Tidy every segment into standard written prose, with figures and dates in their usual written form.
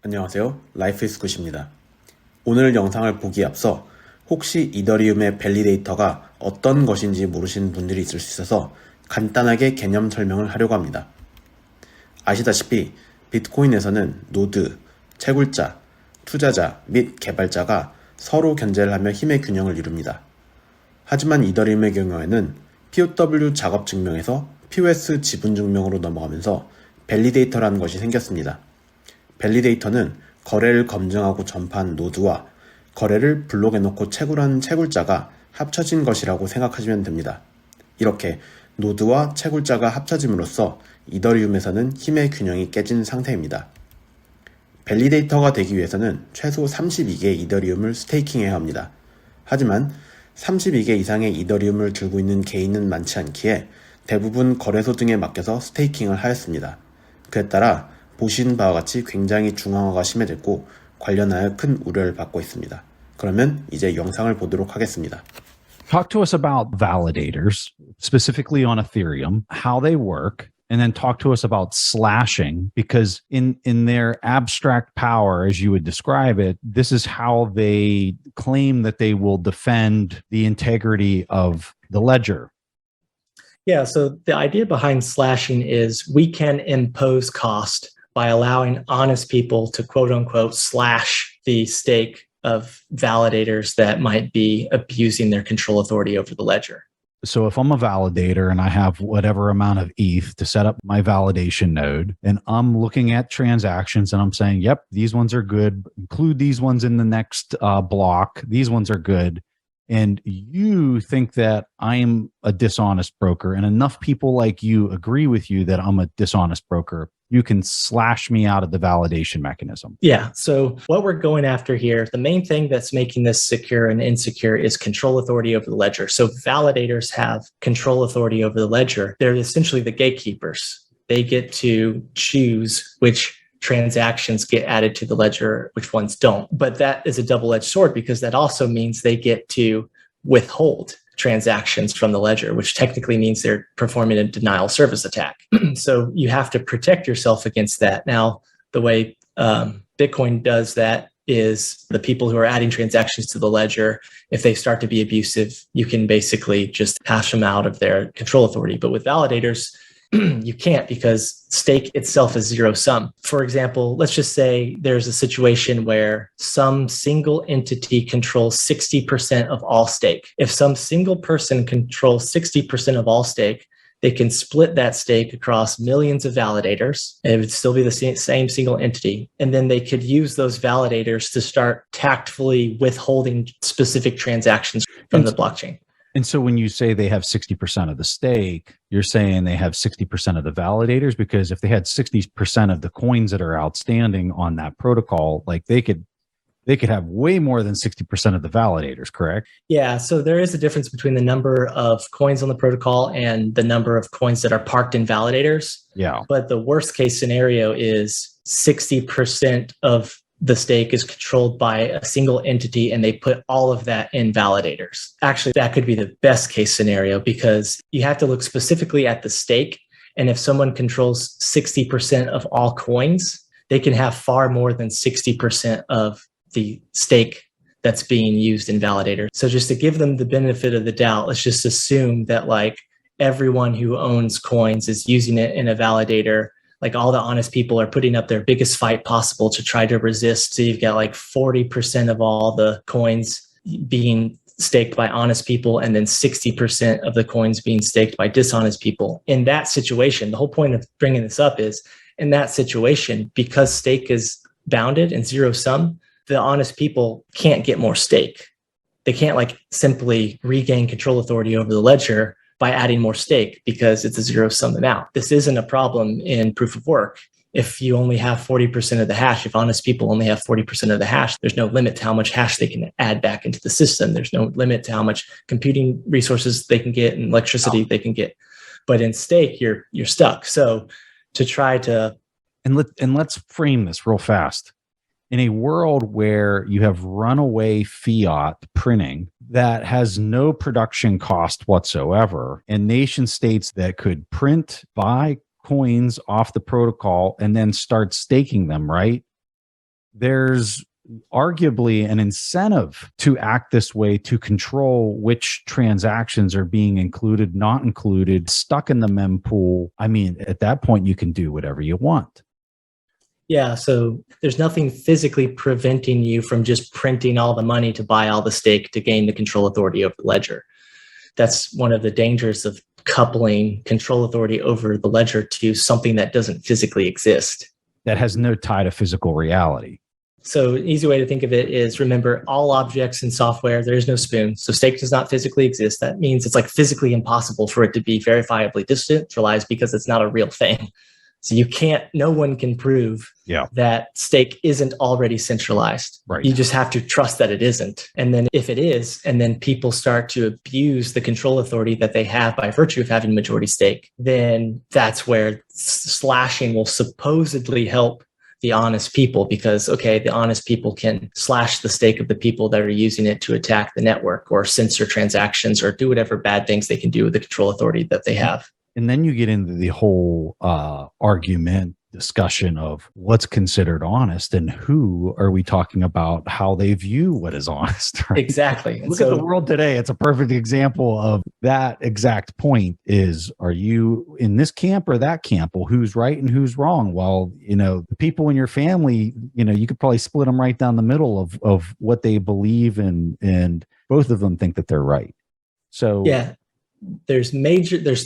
안녕하세요. 라이프 이즈 굿입니다. 오늘 영상을 보기에 앞서 혹시 이더리움의 밸리데이터가 어떤 것인지 모르시는 분들이 있을 수 있어서 간단하게 개념 설명을 하려고 합니다. 아시다시피 비트코인에서는 노드, 채굴자, 투자자 및 개발자가 서로 견제를 하며 힘의 균형을 이룹니다. 하지만 이더리움의 경우에는 POW 작업 증명에서 POS 지분 증명으로 넘어가면서 밸리데이터라는 것이 생겼습니다. 밸리데이터는 거래를 검증하고 전파한 노드와 거래를 블록해놓고 채굴한 채굴자가 합쳐진 것이라고 생각하시면 됩니다. 이렇게 노드와 채굴자가 합쳐짐으로써 이더리움에서는 힘의 균형이 깨진 상태입니다. 밸리데이터가 되기 위해서는 최소 32개의 이더리움을 스테이킹해야 합니다. 하지만 32개 이상의 이더리움을 들고 있는 개인은 많지 않기에 대부분 거래소 등에 맡겨서 스테이킹을 하였습니다. 그에 따라 보신 바와 같이 굉장히 중앙화가 심해졌고 관련하여 큰 우려를 받고 있습니다. 그러면 이제 영상을 보도록 하겠습니다. Talk to us about validators, specifically on Ethereum, how they work, and then talk to us about slashing, because in their abstract power, as you would describe it, this is how they claim that they will defend the integrity of the ledger. Yeah, so the idea behind slashing is we can impose cost by allowing honest people to quote unquote slash the stake of validators that might be abusing their control authority over the ledger. So if I'm a validator and I have whatever amount of ETH to set up my validation node, and I'm looking at transactions and I'm saying, yep, these ones are good, include these ones in the next block, these ones are good. And you think that I'm a dishonest broker, and enough people like you agree with you that I'm a dishonest broker, you can slash me out of the validation mechanism. Yeah. So what we're going after here, the main thing that's making this secure and insecure is control authority over the ledger. So validators have control authority over the ledger. They're essentially the gatekeepers. They get to choose which transactions get added to the ledger, which ones don't. But that is a double-edged sword, because that also means they get to withhold transactions from the ledger, which technically means they're performing a denial of service attack. So you have to protect yourself against that. Now, the way Bitcoin does that is the people who are adding transactions to the ledger, if they start to be abusive, you can basically just hash them out of their control authority. But with validators, you can't, because stake itself is zero sum. For example, let's just say there's a situation where some single entity controls 60% of all stake. If some single person controls 60% of all stake, they can split that stake across millions of validators. It would still be the same single entity. And then they could use those validators to start tactfully withholding specific transactions from the blockchain. And so when you say they have 60% of the stake, you're saying they have 60% of the validators, because if they had 60% of the coins that are outstanding on that protocol, like they could have way more than 60% of the validators, correct? Yeah, so there is a difference between the number of coins on the protocol and the number of coins that are parked in validators. Yeah. But the worst case scenario is 60% of the stake is controlled by a single entity, and they put all of that in validators. Actually, that could be the best case scenario, because you have to look specifically at the stake. And if someone controls 60% of all coins, they can have far more than 60% of the stake that's being used in validators. So just to give them the benefit of the doubt, let's just assume that like everyone who owns coins is using it in a validator. Like all the honest people are putting up their biggest fight possible to try to resist. So you've got like 40% of all the coins being staked by honest people, and then 60% of the coins being staked by dishonest people. In that situation, the whole point of bringing this up is, in that situation, because stake is bounded and zero sum, the honest people can't get more stake. They can't like simply regain control authority over the ledger by adding more stake, because it's a zero sum amount. This isn't a problem in proof of work. If you only have 40% of the hash, if honest people only have 40% of the hash, there's no limit to how much hash they can add back into the system. There's no limit to how much computing resources they can get and electricity they can get. But in stake, you're stuck. So to try to... And let's frame this real fast. In a world where you have runaway fiat printing that has no production cost whatsoever, and nation states that could print, buy coins off the protocol and then start staking them, right? there's arguably an incentive to act this way to control which transactions are being included, not included, stuck in the mempool. I mean, at that point, you can do whatever you want. Yeah, so there's nothing physically preventing you from just printing all the money to buy all the stake to gain the control authority over the ledger. That's one of the dangers of coupling control authority over the ledger to something that doesn't physically exist. That has no tie to physical reality. So an easy way to think of it is, remember, all objects in software, there is no spoon. So stake does not physically exist. That means it's like physically impossible for it to be verifiably decentralized because it's not a real thing. So no one can prove that stake isn't already centralized. Right. You just have to trust that it isn't. And then if it is, and then people start to abuse the control authority that they have by virtue of having majority stake, then that's where slashing will supposedly help the honest people, because, okay, the honest people can slash the stake of the people that are using it to attack the network or censor transactions or do whatever bad things they can do with the control authority that they have. And then you get into the whole argument discussion of what's considered honest and who are we talking about how they view what is honest. Right? Exactly. Look at the world today. It's a perfect example of that exact point is, are you in this camp or that camp? Well, who's right and who's wrong? Well, the people in your family, you could probably split them right down the middle of what they believe in, and both of them think that they're right. So yeah. There's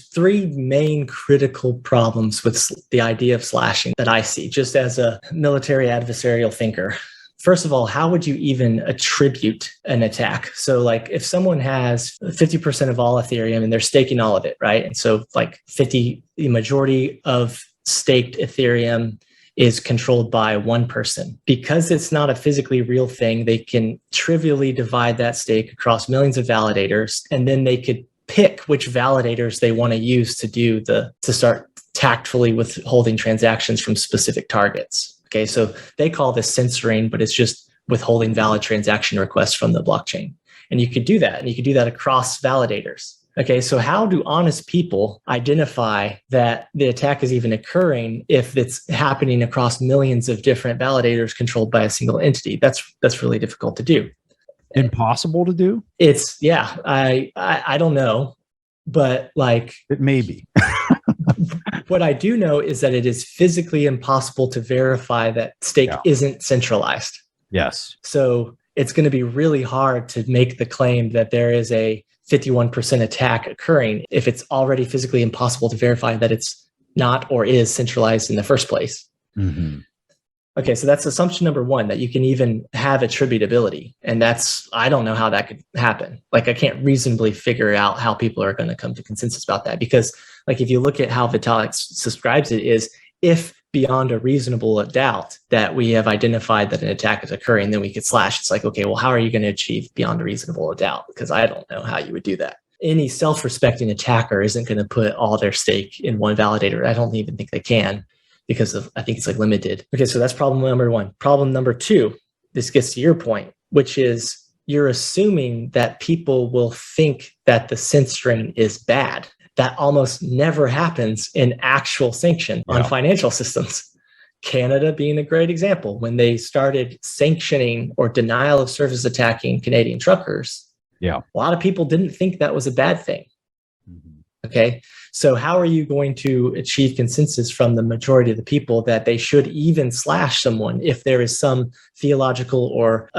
three main critical problems with the idea of slashing that I see just as a military adversarial thinker. First of all, how would you even attribute an attack? So like if someone has 50% of all Ethereum and they're staking all of it, right? And so like the majority of staked Ethereum is controlled by one person. Because it's not a physically real thing, they can trivially divide that stake across millions of validators, and then they could pick which validators they want to use to start tactfully withholding transactions from specific targets. Okay, so they call this censoring, but it's just withholding valid transaction requests from the blockchain. And you could do that, and you could do that across validators. Okay, so how do honest people identify that the attack is even occurring if it's happening across millions of different validators controlled by a single entity? That's really difficult to do. Impossible to do? It's I don't know, but like it may be. What I do know is that it is physically impossible to verify that stake isn't centralized. Yes. So it's going to be really hard to make the claim that there is a 51% attack occurring if it's already physically impossible to verify that it's not or is centralized in the first place. Mm-hmm. Okay, so that's assumption number one, that you can even have attributability. And I don't know how that could happen. Like, I can't reasonably figure out how people are going to come to consensus about that. Because, like, if you look at how Vitalik subscribes it is, if beyond a reasonable doubt that we have identified that an attack is occurring, then we could slash. It's like, okay, well, how are you going to achieve beyond a reasonable doubt? Because I don't know how you would do that. Any self-respecting attacker isn't going to put all their stake in one validator. I don't even think they can, because I think it's like limited. Okay, so that's problem number one. Problem number two, this gets to your point, which is you're assuming that people will think that the censoring is bad. That almost never happens in actual sanction on financial systems. Canada being a great example. When they started sanctioning or denial of service attacking Canadian truckers, a lot of people didn't think that was a bad thing. Mm-hmm. Okay. So how are you going to achieve consensus from the majority of the people that they should even slash someone if there is some theological or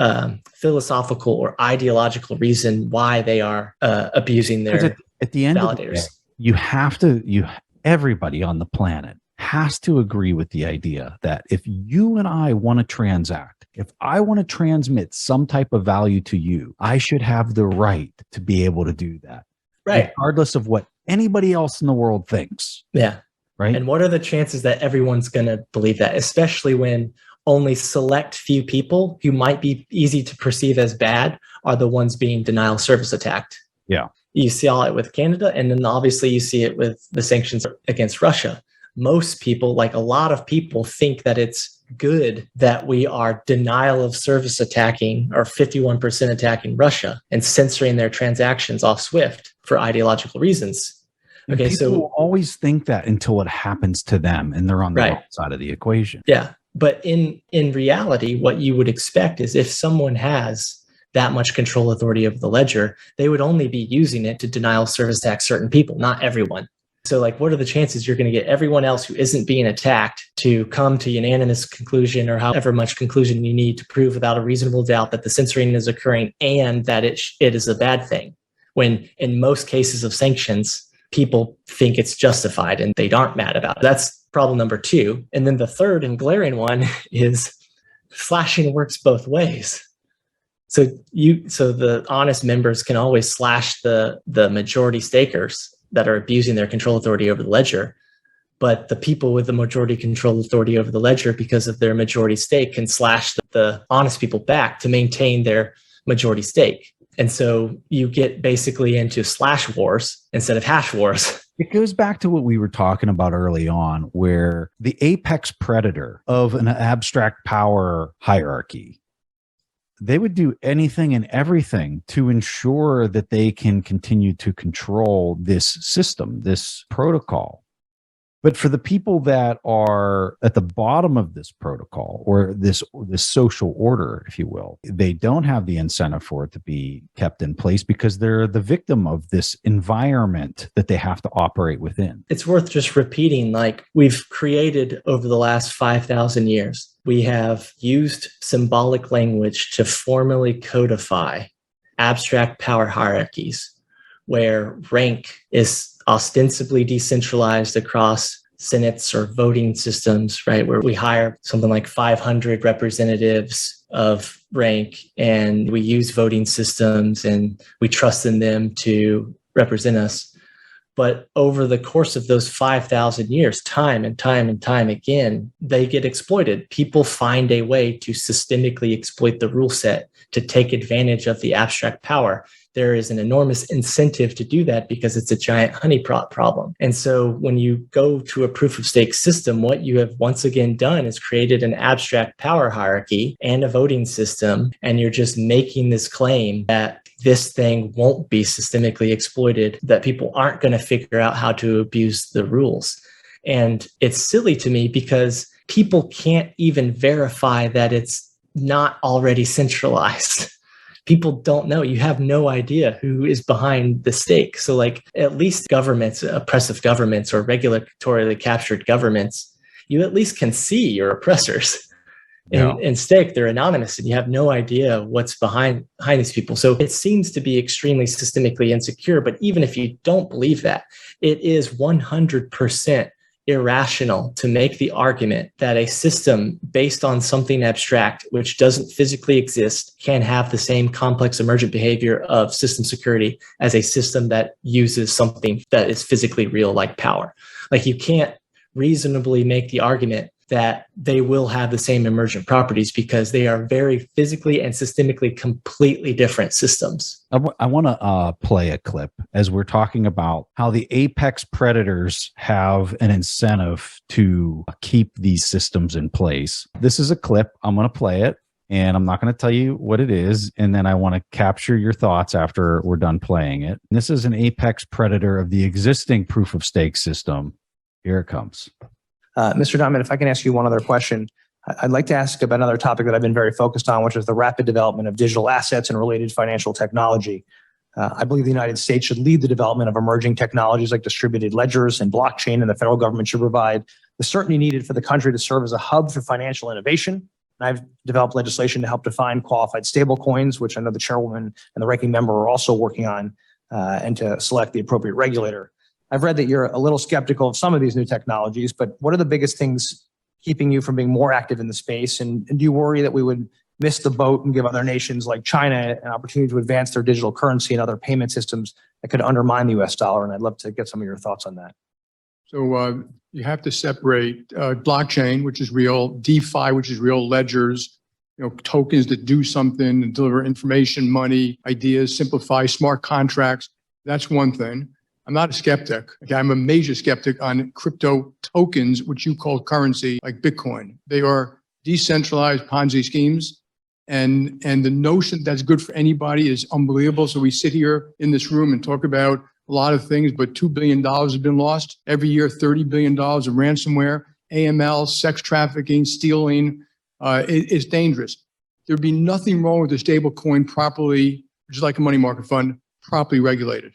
philosophical or ideological reason why they are abusing their at the end validators? Of the day, you have to, everybody on the planet has to agree with the idea that if you and I want to transact, if I want to transmit some type of value to you, I should have the right to be able to do that. Right. Regardless of what anybody else in the world thinks. Yeah. Right. And what are the chances that everyone's going to believe that, especially when only select few people who might be easy to perceive as bad are the ones being denial of service attacked? Yeah. You see all it with Canada, and then obviously you see it with the sanctions against Russia. Most people, like a lot of people, think that it's good that we are denial of service attacking or 51% attacking Russia and censoring their transactions off SWIFT for ideological reasons. Okay, people always think that until it happens to them and they're on the wrong side of the equation. Yeah. But in reality, what you would expect is if someone has that much control authority over the ledger, they would only be using it to denial of service attack certain people, not everyone. So like, what are the chances you're going to get everyone else who isn't being attacked to come to unanimous conclusion or however much conclusion you need to prove without a reasonable doubt that the censoring is occurring and that it is a bad thing? When in most cases of sanctions, people think it's justified and they aren't mad about it. That's problem number two. And then the third and glaring one is slashing works both ways. So the honest members can always slash the majority stakers that are abusing their control authority over the ledger. But the people with the majority control authority over the ledger, because of their majority stake, can slash the honest people back to maintain their majority stake. And so you get basically into slash wars instead of hash wars. It goes back to what we were talking about early on, where the apex predator of an abstract power hierarchy, they would do anything and everything to ensure that they can continue to control this system, this protocol. But for the people that are at the bottom of this protocol or this social order, if you will, they don't have the incentive for it to be kept in place because they're the victim of this environment that they have to operate within. It's worth just repeating, like we've created over the last 5,000 years, we have used symbolic language to formally codify abstract power hierarchies where rank is ostensibly decentralized across senates or voting systems, right? Where we hire something like 500 representatives of rank and we use voting systems and we trust in them to represent us. But over the course of those 5,000 years, time and time and time again, they get exploited. People find a way to systemically exploit the rule set to take advantage of the abstract power. There is an enormous incentive to do that because it's a giant honeypot problem. And so when you go to a proof of stake system, what you have once again done is created an abstract power hierarchy and a voting system. And you're just making this claim that this thing won't be systemically exploited, that people aren't going to figure out how to abuse the rules. And it's silly to me because people can't even verify that it's not already centralized. People don't know. You have no idea who is behind the stake. So like at least governments, oppressive governments or regulatorily captured governments, you at least can see your oppressors. In stake, they're anonymous and you have no idea what's behind these people. So it seems to be extremely systemically insecure. But even if you don't believe that, it is 100% irrational to make the argument that a system based on something abstract, which doesn't physically exist, can have the same complex emergent behavior of system security as a system that uses something that is physically real, like power. Like you can't reasonably make the argument that they will have the same emergent properties because they are very physically and systemically completely different systems. I want to play a clip as we're talking about how the apex predators have an incentive to keep these systems in place. This is a clip. I'm going to play it and I'm not going to tell you what it is. And then I want to capture your thoughts after we're done playing it. This is an apex predator of the existing proof of stake system. Here it comes. Mr. Diamond, if I can ask you one other question, I'd like to ask about another topic that I've been very focused on, which is the rapid development of digital assets and related financial technology. I believe the United States should lead the development of emerging technologies like distributed ledgers and blockchain, and the federal government should provide the certainty needed for the country to serve as a hub for financial innovation. And I've developed legislation to help define qualified stablecoins, which I know the chairwoman and the ranking member are also working on, and to select the appropriate regulator. I've read that you're a little skeptical of some of these new technologies, but what are the biggest things keeping you from being more active in the space? And do you worry that we would miss the boat and give other nations like China an opportunity to advance their digital currency and other payment systems that could undermine the US dollar? And I'd love to get some of your thoughts on that. So you have to separate blockchain, which is real, DeFi, which is real, ledgers, tokens that do something and deliver information, money, ideas, simplify smart contracts. That's one thing. I'm not a skeptic. Okay, I'm a major skeptic on crypto tokens, which you call currency, like Bitcoin. They are decentralized Ponzi schemes. And the notion that's good for anybody is unbelievable. So we sit here in this room and talk about a lot of things, but $2 billion has been lost. Every year, $30 billion of ransomware. AML, sex trafficking, stealing is dangerous. There'd be nothing wrong with a stable coin properly, just like a money market fund, properly regulated.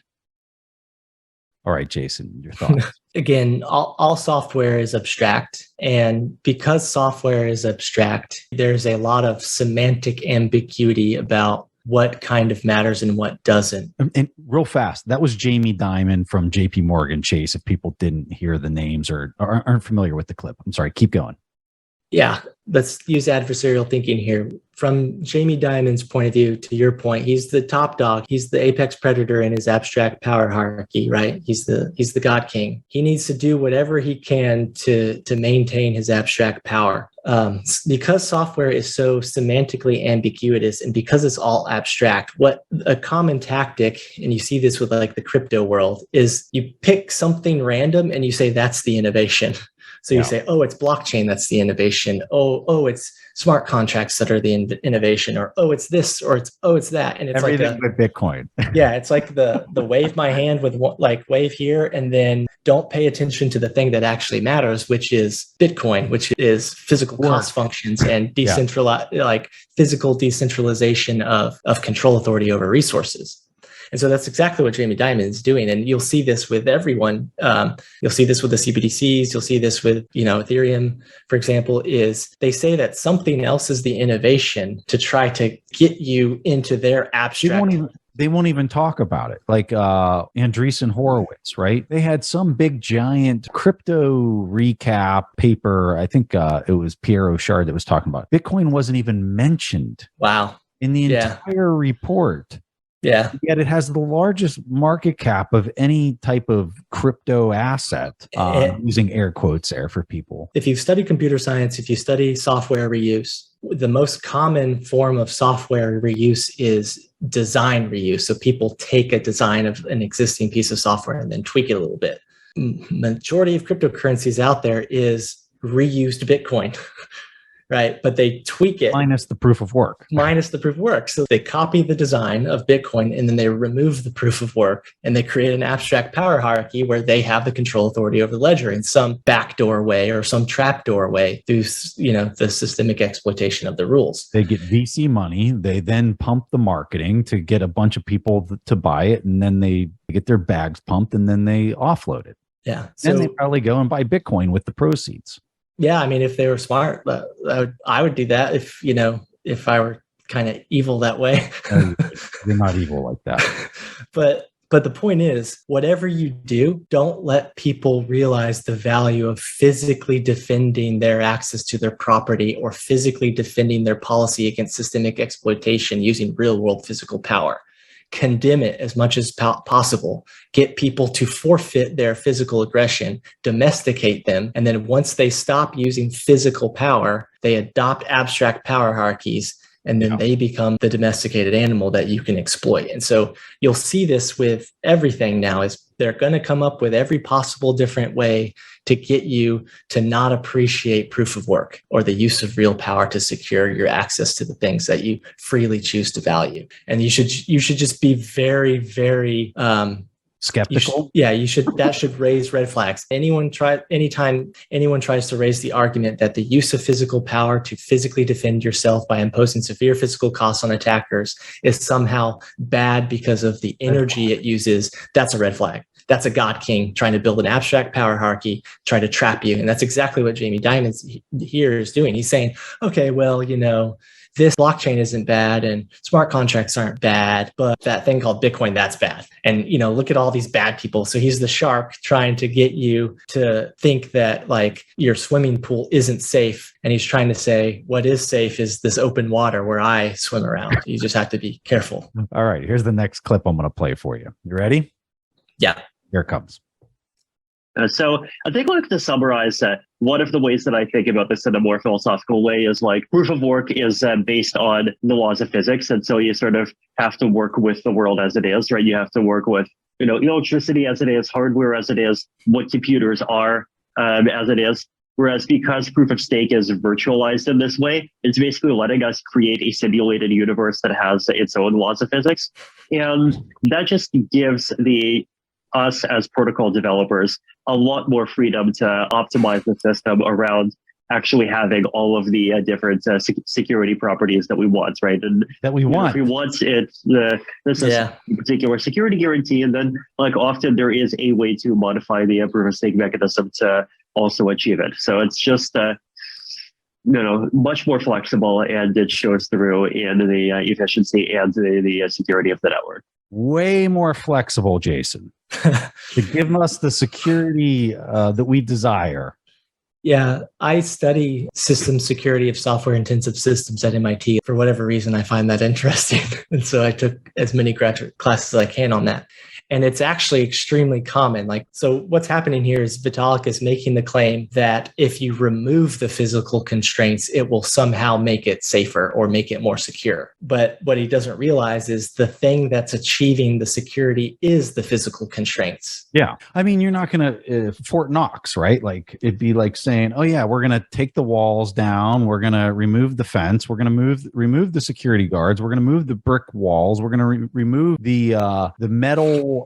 All right, Jason, your thoughts. Again, all software is abstract. And because software is abstract, there's a lot of semantic ambiguity about what kind of matters and what doesn't. And real fast, that was Jamie Dimon from JP Morgan Chase, if people didn't hear the names or aren't familiar with the clip. I'm sorry, keep going. Yeah, let's use adversarial thinking here. From Jamie Dimon's point of view, to your point, he's the top dog. He's the apex predator in his abstract power hierarchy, right? He's the God King. He needs to do whatever he can to maintain his abstract power. Because software is so semantically ambiguous and because it's all abstract, what a common tactic, and you see this with like the crypto world, is you pick something random and you say that's the innovation. So you say, oh, it's blockchain, that's the innovation. Oh, it's smart contracts that are the innovation, or oh, it's this, or it's that. And it's everything like with Bitcoin. Yeah, it's like the wave my hand with like wave here, and then don't pay attention to the thing that actually matters, which is Bitcoin, which is physical cost functions and decentralized, like physical decentralization of control authority over resources. And so that's exactly what Jamie Dimon is doing. And you'll see this with everyone. You'll see this with the CBDCs. You'll see this with, Ethereum, for example, is they say that something else is the innovation to try to get you into their abstract. They won't even talk about it. Like Andreessen Horowitz, right? They had some big giant crypto recap paper. I think it was Pierre Rochard that was talking about it. Bitcoin wasn't even mentioned. Wow. In the entire report. Yeah. Yet it has the largest market cap of any type of crypto asset, using air quotes there for people. If you've studied computer science, if you study software reuse, the most common form of software reuse is design reuse. So people take a design of an existing piece of software and then tweak it a little bit. Majority of cryptocurrencies out there is reused Bitcoin. Right. But they tweak it. Minus the proof of work. So they copy the design of Bitcoin and then they remove the proof of work and they create an abstract power hierarchy where they have the control authority over the ledger in some backdoor way or some trapdoor way through, the systemic exploitation of the rules. They get VC money. They then pump the marketing to get a bunch of people to buy it. And then they get their bags pumped and then they offload it. Yeah. Then they probably go and buy Bitcoin with the proceeds. Yeah, I mean, if they were smart, I would do that if I were kind of evil that way. You're not evil like that. But the point is, whatever you do, don't let people realize the value of physically defending their access to their property or physically defending their policy against systemic exploitation using real world physical power. Condemn it as much as possible, get people to forfeit their physical aggression, domesticate them. And then once they stop using physical power, they adopt abstract power hierarchies. And then they become the domesticated animal that you can exploit. And so you'll see this with everything now is they're going to come up with every possible different way to get you to not appreciate proof of work or the use of real power to secure your access to the things that you freely choose to value. And you should just be very, very skeptical. That should raise red flags. Anytime anyone tries to raise the argument that the use of physical power to physically defend yourself by imposing severe physical costs on attackers is somehow bad because of the energy it uses, that's a red flag. That's a God King trying to build an abstract power hierarchy, trying to trap you. And that's exactly what Jamie Dimon here is doing. He's saying, okay, well, this blockchain isn't bad and smart contracts aren't bad, but that thing called Bitcoin, that's bad. And, look at all these bad people. So he's the shark trying to get you to think that like your swimming pool isn't safe. And he's trying to say what is safe is this open water where I swim around. You just have to be careful. All right. Here's the next clip I'm going to play for you. You ready? Yeah. Here it comes. So I think like to summarize that one of the ways that I think about this in a more philosophical way is like proof of work is based on the laws of physics. And so you sort of have to work with the world as it is, right? You have to work with, electricity as it is, hardware as it is, what computers are as it is. Whereas because proof of stake is virtualized in this way, it's basically letting us create a simulated universe that has its own laws of physics. And that just gives the us as protocol developers a lot more freedom to optimize the system around actually having all of the different security properties that we want, right? And that we want. If we want it, this is a particular security guarantee, and then like often there is a way to modify the proof of stake mechanism to also achieve it. So it's just much more flexible, and it shows through in the efficiency and the security of the network. Way more flexible, Jason, to give us the security that we desire. Yeah, I study system security of software intensive systems at MIT. For whatever reason, I find that interesting. And so I took as many graduate classes as I can on that. And it's actually extremely common. So what's happening here is Vitalik is making the claim that if you remove the physical constraints, it will somehow make it safer or make it more secure. But what he doesn't realize is the thing that's achieving the security is the physical constraints. Yeah. I mean, you're not going to Fort Knox, right? Like it'd be like saying, oh yeah, we're going to take the walls down. We're going to remove the fence. We're going to remove the security guards. We're going to move the brick walls. We're going to remove the metal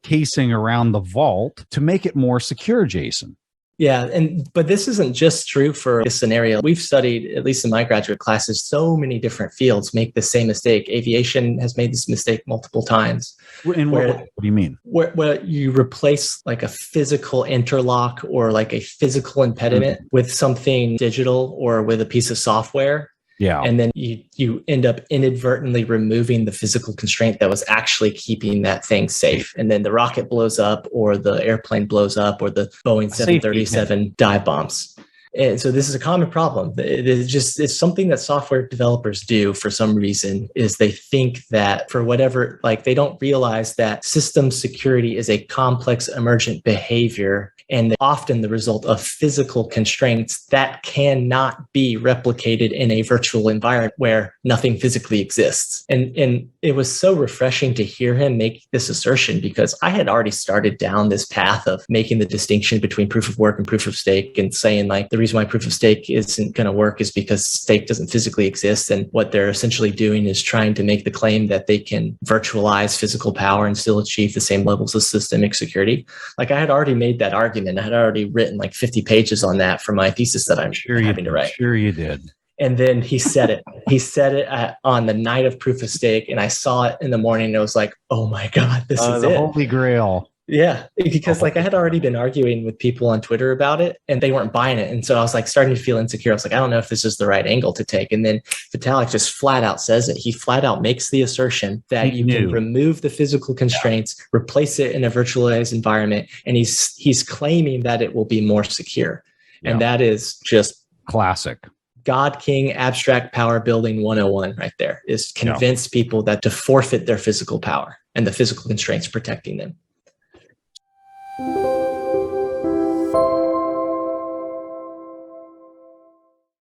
casing around the vault to make it more secure, Jason. Yeah, but this isn't just true for this scenario. We've studied, at least in my graduate classes, so many different fields make the same mistake. Aviation has made this mistake multiple times. What do you mean? Where you replace like a physical interlock or like a physical impediment with something digital or with a piece of software. Yeah. And then you end up inadvertently removing the physical constraint that was actually keeping that thing safe. And then the rocket blows up or the airplane blows up or the Boeing 737 dive bombs. And so this is a common problem. It's something that software developers do for some reason, is they think that for whatever, like they don't realize that system security is a complex emergent behavior and often the result of physical constraints that cannot be replicated in a virtual environment where nothing physically exists. And it was so refreshing to hear him make this assertion, because I had already started down this path of making the distinction between proof of work and proof of stake and saying like the reason why proof of stake isn't going to work is because stake doesn't physically exist. And what they're essentially doing is trying to make the claim that they can virtualize physical power and still achieve the same levels of systemic security. Like I had already made that argument. I had already written like 50 pages on that for my thesis that I'm having to write. Sure you did. And then he said it. He said it on the night of proof of stake. And I saw it in the morning and it was like, oh my God, this is the it. Holy Grail. Yeah, because like I had already been arguing with people on Twitter about it and they weren't buying it. And so I was like starting to feel insecure. I was like, I don't know if this is the right angle to take. And then Vitalik just flat out says it. He flat out makes the assertion that you can remove the physical constraints, replace it in a virtualized environment. And he's claiming that it will be more secure. Yeah. And that is just classic. God King abstract power building 101 right there, is convince people that to forfeit their physical power and the physical constraints protecting them.